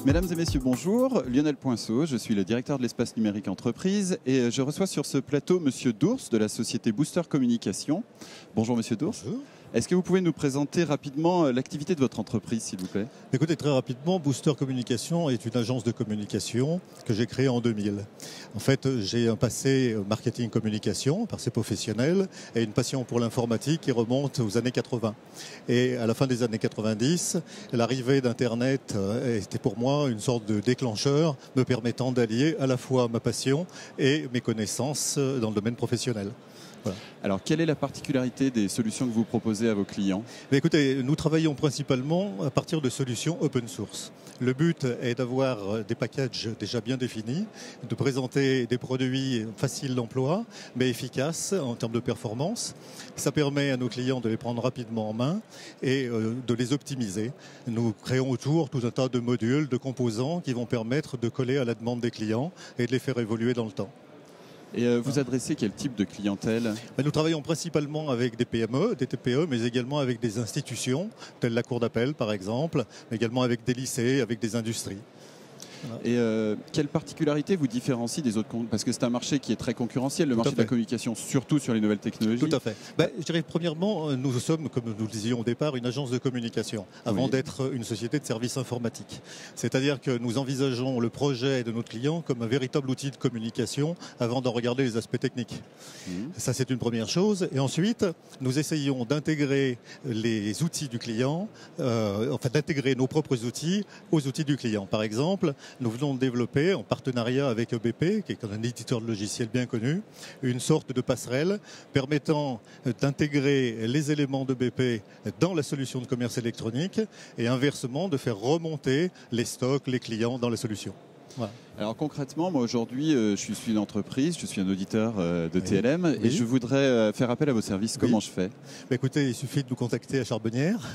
Mesdames et messieurs, bonjour. Lionel Poinceau, je suis le directeur de l'espace numérique entreprise et je reçois sur ce plateau Monsieur Dours de la société Booster Communication. Bonjour Monsieur Dours. Bonjour. Est-ce que vous pouvez nous présenter rapidement l'activité de votre entreprise, s'il vous plaît? Écoutez, très rapidement, Booster Communication est une agence de communication que j'ai créée en 2000. En fait, j'ai un passé marketing communication, passé professionnel, et une passion pour l'informatique qui remonte aux années 80. Et à la fin des années 90, l'arrivée d'Internet était pour moi une sorte de déclencheur me permettant d'allier à la fois ma passion et mes connaissances dans le domaine professionnel. Voilà. Alors, quelle est la particularité des solutions que vous proposez à vos clients? Mais écoutez, nous travaillons principalement à partir de solutions open source. Le but est d'avoir des packages déjà bien définis, de présenter des produits faciles d'emploi, mais efficaces en termes de performance. Ça permet à nos clients de les prendre rapidement en main et de les optimiser. Nous créons autour tout un tas de modules, de composants qui vont permettre de coller à la demande des clients et de les faire évoluer dans le temps. Et vous adressez quel type de clientèle? Nous travaillons principalement avec des PME, des TPE, mais également avec des institutions, telles la Cour d'appel par exemple, mais également avec des lycées, avec des industries. Et quelle particularité vous différencie des autres? Parce que c'est un marché qui est très concurrentiel, le marché de la communication, surtout sur les nouvelles technologies. Tout à fait. Je dirais premièrement, nous sommes, comme nous le disions au départ, une agence de communication, avant d'être une société de services informatiques. C'est-à-dire que nous envisageons le projet de notre client comme un véritable outil de communication avant d'en regarder les aspects techniques. Ça, c'est une première chose. Et ensuite, nous essayons d'intégrer les outils du client, enfin d'intégrer nos propres outils aux outils du client. Par exemple, nous venons de développer, en partenariat avec EBP, qui est un éditeur de logiciels bien connu, une sorte de passerelle permettant d'intégrer les éléments d'EBP dans la solution de commerce électronique et inversement de faire remonter les stocks, les clients dans la solution. Voilà. Alors concrètement, moi aujourd'hui, je suis une entreprise, je suis un auditeur de TLM et je voudrais faire appel à vos services. Comment je fais? Écoutez, il suffit de nous contacter à Charbonnières.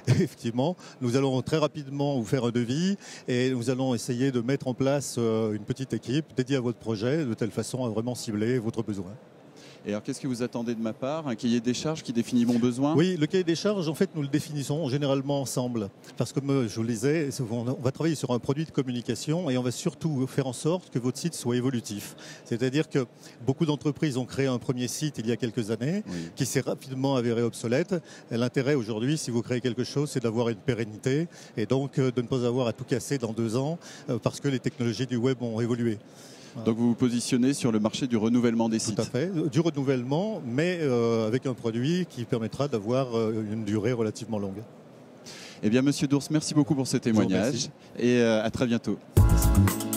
Effectivement, nous allons très rapidement vous faire un devis et nous allons essayer de mettre en place une petite équipe dédiée à votre projet de telle façon à vraiment cibler votre besoin. Et alors, qu'est-ce que vous attendez de ma part? Un cahier des charges qui définit mon besoin? Oui, le cahier des charges, en fait, nous le définissons généralement ensemble. Parce que, comme je vous le disais, on va travailler sur un produit de communication et on va surtout faire en sorte que votre site soit évolutif. C'est-à-dire que beaucoup d'entreprises ont créé un premier site il y a quelques années qui s'est rapidement avéré obsolète. L'intérêt aujourd'hui, si vous créez quelque chose, c'est d'avoir une pérennité et donc de ne pas avoir à tout casser dans 2 ans parce que les technologies du web ont évolué. Donc vous vous positionnez sur le marché du renouvellement des sites. Tout à fait, du renouvellement, mais avec un produit qui permettra d'avoir une durée relativement longue. Eh bien, Monsieur Dours, merci beaucoup pour ce témoignage et à très bientôt. Merci.